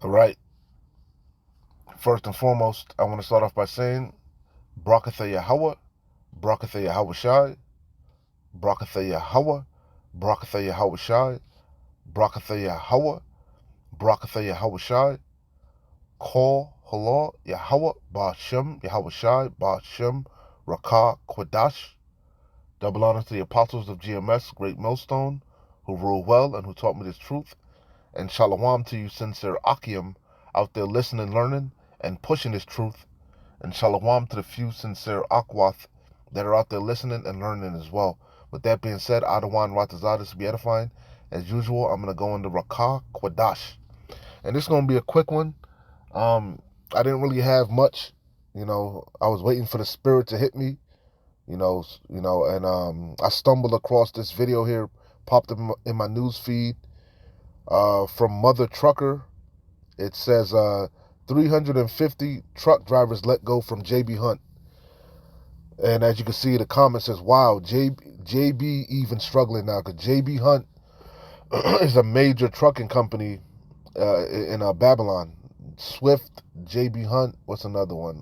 All right. First and foremost, I want to start off by saying, Brakatha Yahweh, Brakatha Yahweh Shai, Brakatha Yahweh, Brakatha Yahweh Shai, Brakatha Yahweh, Brakatha Yahweh Shai, Kol Halal Yahweh, Ba'ashem Yahweh Shai, Ba'ashem Rakah Kwadash. Double honor to the apostles of GMS, Great Millstone, who rule well and who taught me this truth. And shalom to you, sincere Akim, out there listening, learning, and pushing this truth. And shalom to the few sincere Akwath that are out there listening and learning as well. With that being said, Adawan Ratazadis be edifying. As usual, I'm going to go into Rakah Kwadash. And this is going to be a quick one. I didn't really have much. I was waiting for the spirit to hit me. And I stumbled across this video here, popped in my news feed, from Mother Trucker. It says 350 truck drivers let go from JB Hunt. And as you can see, the comment says, wow, JB even struggling now, because JB Hunt is a major trucking company in Babylon. Swift, JB Hunt, what's another one?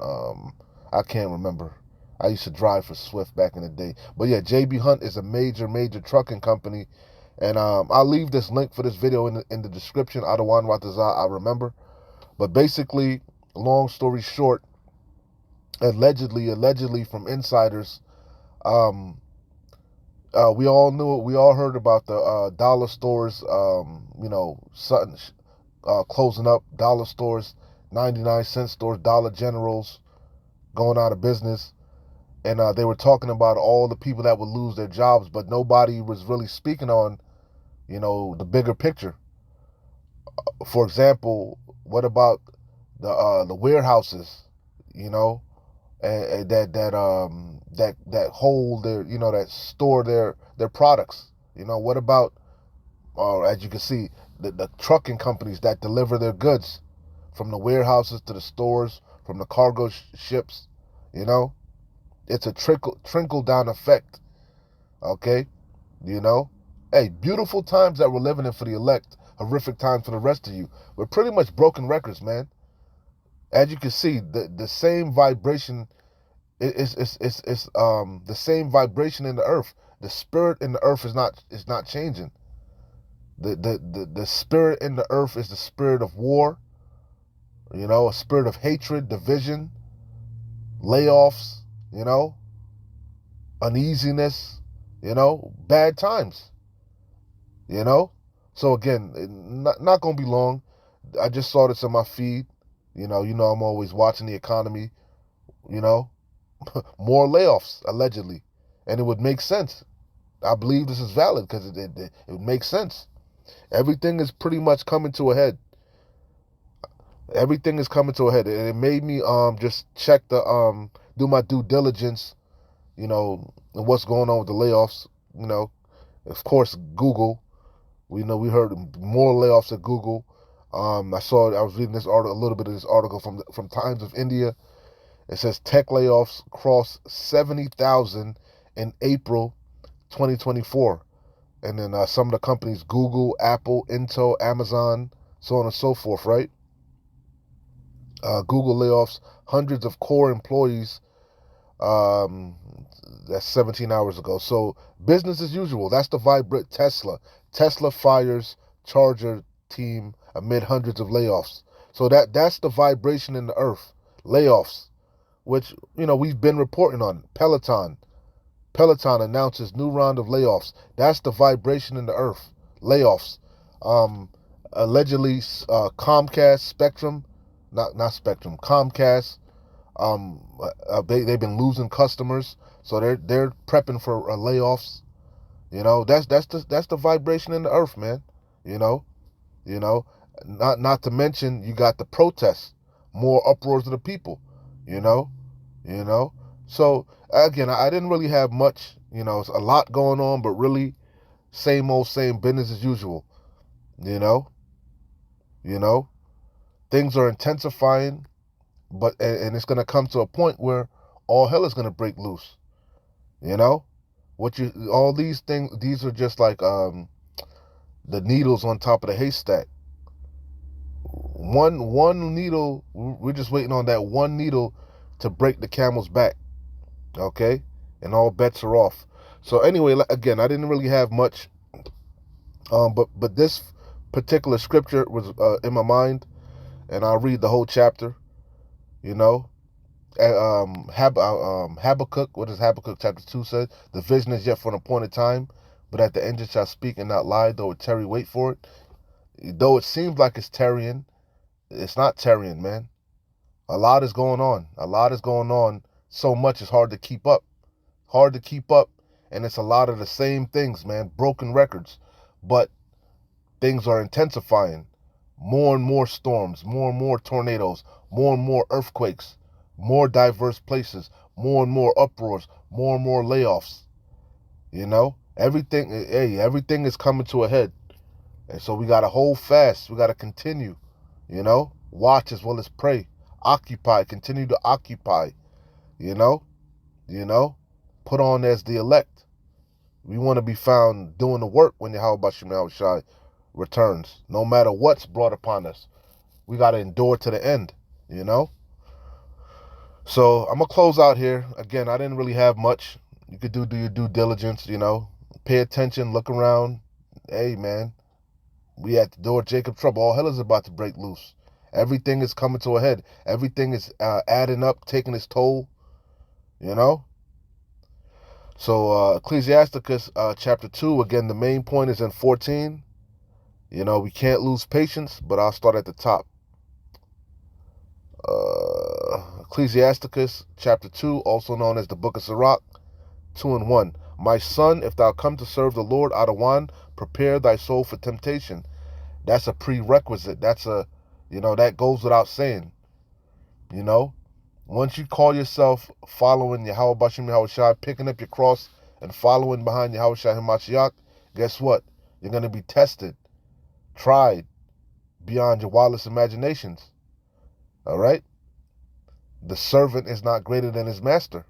I can't remember. I used to drive for Swift back in the day. But yeah, JB Hunt is a major trucking company. And I'll leave this link for this video in the description. Adawan Ratazah, I remember. But basically, long story short, allegedly from insiders, we all knew it. We all heard about the dollar stores, Sutton closing up, dollar stores, 99-cent stores, Dollar Generals going out of business. And they were talking about all the people that would lose their jobs, but nobody was really speaking on, the bigger picture. For example, what about the warehouses, and that hold their, that store their products. What about, as you can see, the trucking companies that deliver their goods from the warehouses to the stores, from the cargo ships. It's a trickle down effect. Okay, hey, beautiful times that we're living in for the elect, horrific times for the rest of you. We're pretty much broken records, man. As you can see, the same vibration is the same vibration in the earth. The spirit in the earth is not changing. The spirit in the earth is the spirit of war, a spirit of hatred, division, layoffs, uneasiness, bad times, So again, not gonna be long. I just saw this in my feed. I'm always watching the economy, you know, more layoffs, allegedly. And it would make sense. I believe this is valid because it would make sense. Everything is pretty much coming to a head. Everything is coming to a head. And it made me just check do my due diligence, and what's going on with the layoffs. Of course, Google. We heard more layoffs at Google. I was reading this article, a little bit of this article from Times of India. It says tech layoffs cross 70,000 in April 2024. And then some of the companies, Google, Apple, Intel, Amazon, so on and so forth, right? Google layoffs hundreds of core employees. Um, that's 17 hours ago. So business as usual. That's the vibrant Tesla. Tesla fires Charger team amid hundreds of layoffs. So that's the vibration in the earth. Layoffs, which we've been reporting on. Peloton announces new round of layoffs. That's the vibration in the earth. Layoffs. Allegedly, Comcast, Spectrum, not Spectrum, Comcast. They've been losing customers, so they're prepping for layoffs. That's the vibration in the earth, man. You know, you know. Not to mention you got the protests, more uproars of the people. You know, you know. So again, I didn't really have much. It's a lot going on, but really, same old same business as usual. You know, you know. Things are intensifying, but and it's gonna come to a point where all hell is gonna break loose. You know, all these things. These are just like the needles on top of the haystack. One needle, we're just waiting on that one needle to break the camel's back. Okay? And all bets are off. So anyway, again, I didn't really have much, but this particular scripture was in my mind, and I'll read the whole chapter. You know, Habakkuk. What does Habakkuk chapter 2 say? The vision is yet for an appointed time, but at the end it shall speak and not lie. Though it tarry, wait for it. Though it seems like it's tarrying, it's not tarrying, man. A lot is going on. A lot is going on. So much it's hard to keep up. Hard to keep up, and it's a lot of the same things, man. Broken records, but things are intensifying. More and more storms, more and more tornadoes, more and more earthquakes, more diverse places, more and more uproars, more and more layoffs. You know, everything is coming to a head. And so we got to hold fast. We got to continue, you know, watch as well as pray, occupy, continue to occupy, you know, put on as the elect. We want to be found doing the work when Yahweh Shai returns, no matter what's brought upon us. We got to endure to the end, you know. So I'm going to close out here. Again, I didn't really have much. You could do your due diligence, you know. Pay attention, look around. Hey, man, we at the door of Jacob trouble. All hell is about to break loose. Everything is coming to a head. Everything is adding up, taking its toll, you know. So Ecclesiasticus chapter 2, again, the main point is in 14. You know, we can't lose patience, but I'll start at the top. Ecclesiasticus chapter 2, also known as the Book of Sirach, 2 and 1. My son, if thou come to serve the Lord out of wine, prepare thy soul for temptation. That's a prerequisite. That's that goes without saying. You know, once you call yourself following Yahweh Bashim Yahweh Shai, picking up your cross and following behind Yahweh Shai Hamashiach, guess what? You're going to be tested, tried beyond your wildest imaginations. All right? The servant is not greater than his master.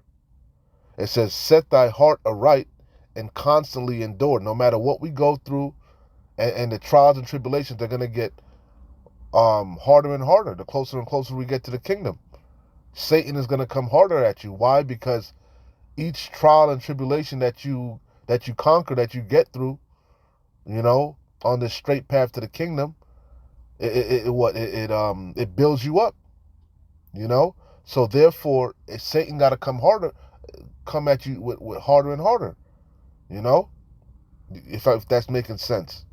It says, set thy heart aright and constantly endure. No matter what we go through and the trials and tribulations, they're going to get harder and harder the closer and closer we get to the kingdom. Satan is going to come harder at you. Why? Because each trial and tribulation that you conquer, that you get through, you know, on this straight path to the kingdom, it builds you up, you know. So therefore, Satan got to come at you with harder and harder, you know. If that's making sense,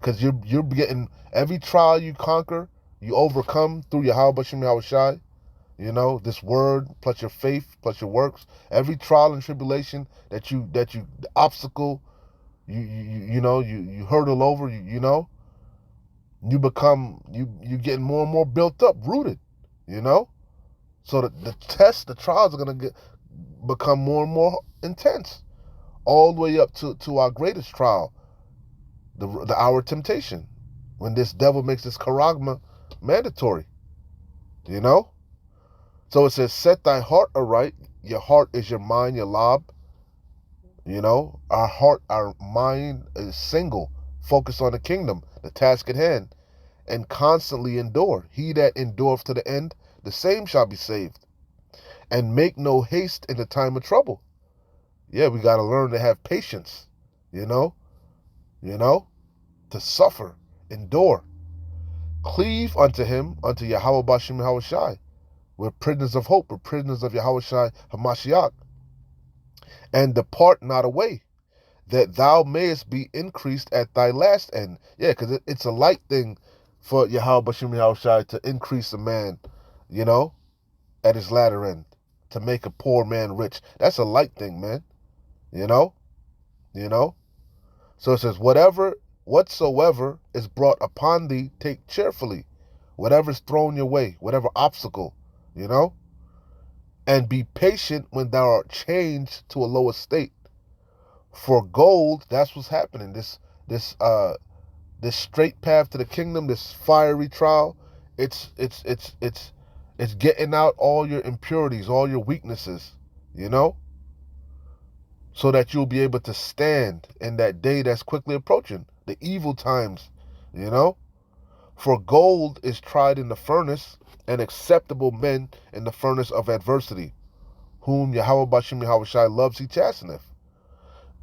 because you're getting every trial you conquer, you overcome through Yahweh Bashim Yahweh Shai. You know, this word plus your faith plus your works. Every trial and tribulation that you the obstacle you hurdle over, you know, you become you getting more and more built up, rooted, you know. So the tests, the trials are gonna become more and more intense, all the way up to our greatest trial, the hour of temptation, when this devil makes this charagma mandatory, you know. So it says, set thy heart aright. Your heart is your mind, your lob. You know, our heart, our mind is single, focused on the kingdom, the task at hand, and constantly endure. He that endureth to the end, the same shall be saved. And make no haste in the time of trouble. Yeah, we got to learn to have patience, you know, to suffer, endure. Cleave unto him, unto Yahweh Bashim Yahweh Shai. We're prisoners of hope. We're prisoners of Yahweh Shai Hamashiach. And depart not away, that thou mayest be increased at thy last end. Yeah, because it's a light thing for Yahweh Bashim Yahweh Shai to increase a man, you know, at his latter end, to make a poor man rich. That's a light thing, man. You know. So it says, whatsoever is brought upon thee, take cheerfully. Whatever's thrown your way, whatever obstacle, you know, and be patient when thou art changed to a lower state. For gold, that's what's happening. This straight path to the kingdom, this fiery trial, it's getting out all your impurities, all your weaknesses, you know, so that you'll be able to stand in that day that's quickly approaching, the evil times, you know. For gold is tried in the furnace, and acceptable men in the furnace of adversity, whom Yahweh Bashem Yahweh Shai loves, he chasteneth.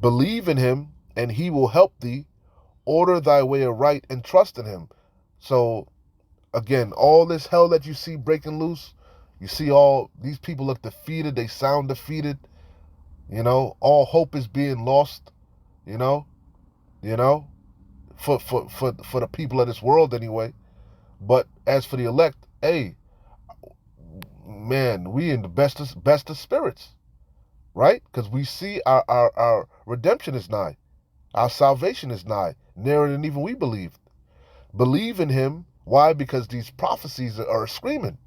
Believe in him, and he will help thee. Order thy way aright, and trust in him. So, again, all this hell that you see breaking loose, you see all these people look defeated, they sound defeated, all hope is being lost, you know, you know, for the people of this world anyway. But as for the elect, hey, man, we in the best of spirits, right? Because we see our redemption is nigh. Our salvation is nigh, nearer than even we believed. Believe in him. Why? Because these prophecies are screaming.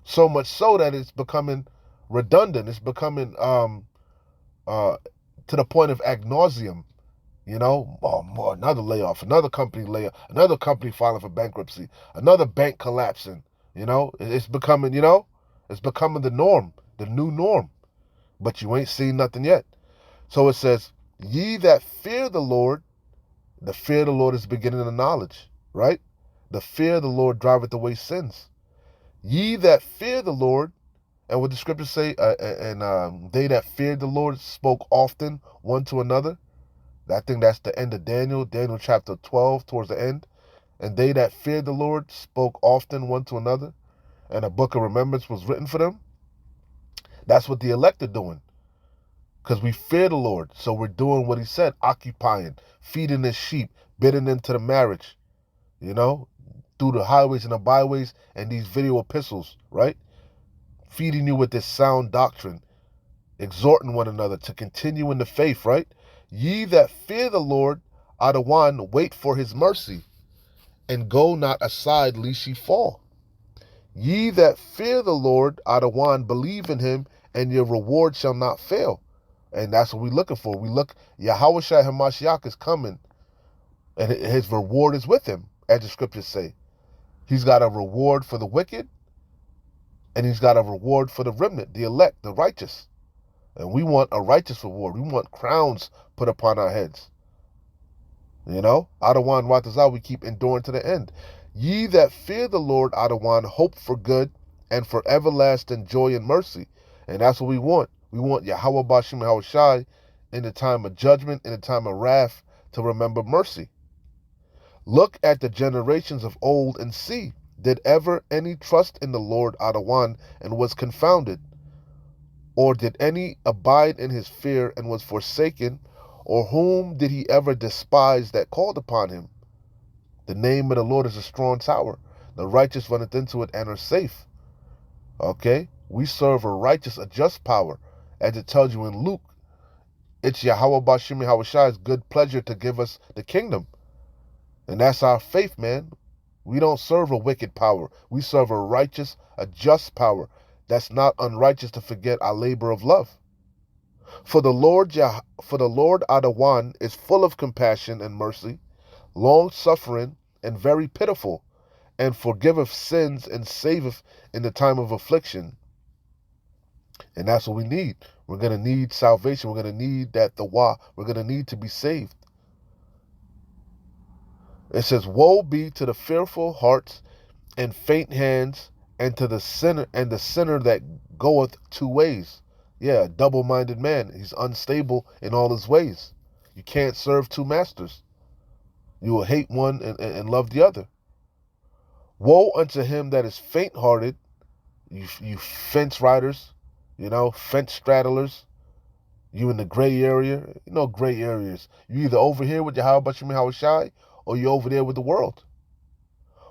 So much so that it's becoming redundant. It's becoming to the point of ad nauseum. More another layoff, another company layoff, another company filing for bankruptcy, another bank collapsing. It's becoming, it's becoming the norm, the new norm. But you ain't seen nothing yet. So it says, ye that fear the Lord, the fear of the Lord is the beginning of knowledge, right? The fear of the Lord driveth away sins. Ye that fear the Lord, and what the scriptures say, they that feared the Lord spoke often one to another. I think that's the end of Daniel chapter 12, towards the end. And they that feared the Lord spoke often one to another, and a book of remembrance was written for them. That's what the elect are doing. Because we fear the Lord, so we're doing what he said, occupying, feeding his sheep, bidding into the marriage, through the highways and the byways and these video epistles, right? Feeding you with this sound doctrine, exhorting one another to continue in the faith, right? Ye that fear the Lord, Adawan, wait for his mercy, and go not aside lest ye fall. Ye that fear the Lord, Adawan, believe in him, and your reward shall not fail. And that's what we're looking for. Yahweh Shai HaMashiach is coming, and his reward is with him, as the scriptures say. He's got a reward for the wicked, and he's got a reward for the remnant, the elect, the righteous. And we want a righteous reward. We want crowns put upon our heads. Adawan Watazah, we keep enduring to the end. Ye that fear the Lord, Adawan, hope for good and for everlasting joy and mercy. And that's what we want. We want Yahweh Bashem Yahweh Shai in the time of judgment, in the time of wrath, to remember mercy. Look at the generations of old and see, did ever any trust in the Lord, Adawan, and was confounded? Or did any abide in his fear and was forsaken? Or whom did he ever despise that called upon him? The name of the Lord is a strong tower. The righteous runneth into it and are safe. Okay? We serve a righteous, a just power. As it tells you in Luke, it's Yahweh Bashem Yahweh Shai's good pleasure to give us the kingdom. And that's our faith, man. We don't serve a wicked power. We serve a righteous, a just power that's not unrighteous to forget our labor of love. For the Lord Adawan is full of compassion and mercy, long-suffering and very pitiful, and forgiveth sins and saveth in the time of affliction. And that's what we need. We're going to need salvation. We're going to need that We're going to need to be saved. It says, woe be to the fearful hearts and faint hands, and to the sinner that goeth two ways. Yeah, a double-minded man. He's unstable in all his ways. You can't serve two masters. You will hate one and love the other. Woe unto him that is faint-hearted, you fence riders, fence straddlers, you in the gray area. Gray areas. You either over here with Yahweh Bashem Yahweh Shai, or you over there with the world.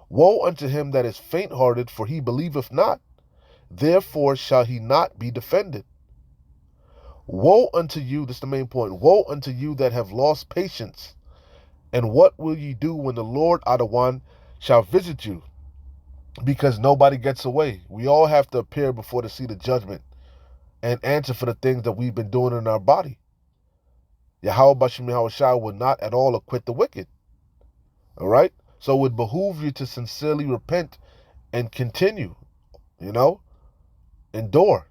Woe unto him that is faint-hearted, for he believeth not, therefore shall he not be defended. Woe unto you, this is the main point, woe unto you that have lost patience, and what will ye do when the Lord Adawan shall visit you? Because nobody gets away. We all have to appear before the seat of judgment and answer for the things that we've been doing in our body. Yahweh Bashem Yahweh Shai will not at all acquit the wicked. All right? So it would behoove you to sincerely repent and continue, endure.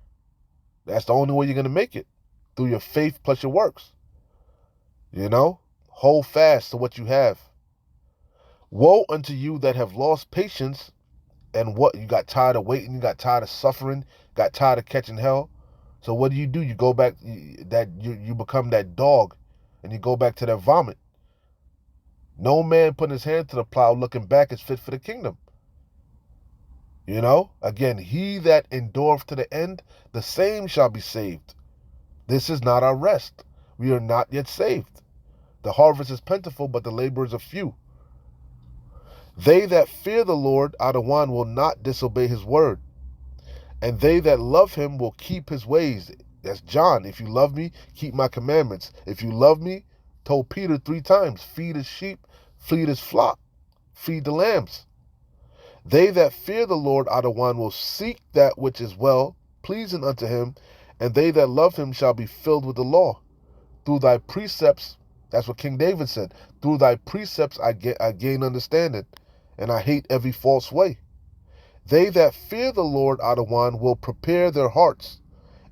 That's the only way you're going to make it, through your faith plus your works. Hold fast to what you have. Woe unto you that have lost patience, and what, you got tired of waiting, you got tired of suffering, got tired of catching hell. So what do? You go back, you become that dog, and you go back to that vomit. No man putting his hand to the plow looking back is fit for the kingdom. Again, he that endureth to the end, the same shall be saved. This is not our rest. We are not yet saved. The harvest is plentiful, but the laborers are few. They that fear the Lord out of one will not disobey his word. And they that love him will keep his ways. That's John. If you love me, keep my commandments. If you love me, told Peter 3 times, feed his sheep, feed his flock, feed the lambs. They that fear the Lord out of one will seek that which is well, pleasing unto him, and they that love him shall be filled with the law. Through thy precepts, that's what King David said, through thy precepts I gain understanding, and I hate every false way. They that fear the Lord out of one will prepare their hearts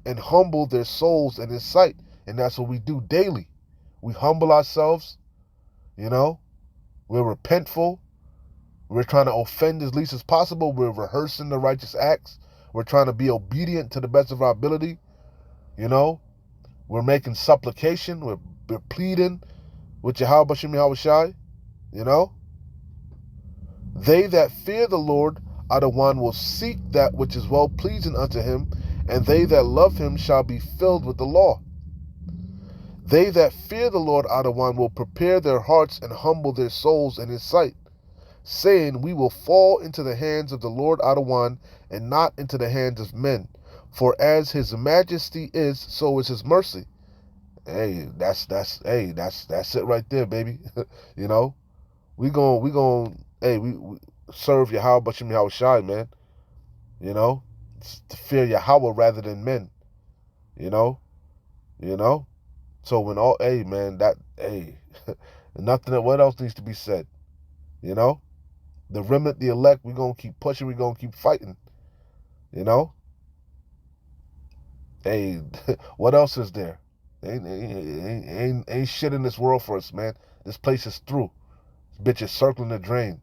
and humble their souls in his sight. And that's what we do daily. We humble ourselves, we're repentful. We're trying to offend as least as possible. We're rehearsing the righteous acts. We're trying to be obedient to the best of our ability. We're making supplication. We're pleading with Yahweh Bashem Yahweh Shai. They that fear the Lord out of one will seek that which is well pleasing unto him, and they that love him shall be filled with the law. They that fear the Lord out of one will prepare their hearts and humble their souls in his sight, saying, we will fall into the hands of the Lord out of one, and not into the hands of men. For as his majesty is, so is his mercy. Hey, that's it right there, baby. We serve Yahweh Bashem Yahweh Shai, man. To fear Yahweh rather than men. You know, So when nothing. What else needs to be said? The remnant, the elect, we're gonna keep pushing. We're gonna keep fighting. Hey, what else is there? Ain't shit in this world for us, man. This place is through. This bitch is circling the drain.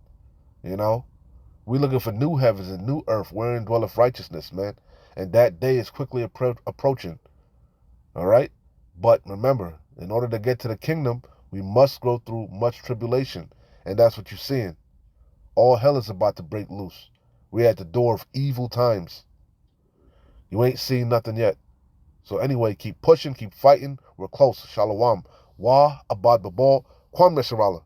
We looking for new heavens and new earth wherein dwelleth righteousness, man. And that day is quickly approaching. All right? But remember, in order to get to the kingdom, we must go through much tribulation. And that's what you're seeing. All hell is about to break loose. We're at the door of evil times. You ain't seen nothing yet. So anyway, keep pushing, keep fighting. We're close. Shalom. Wa abad babal. Kwam Mesharala.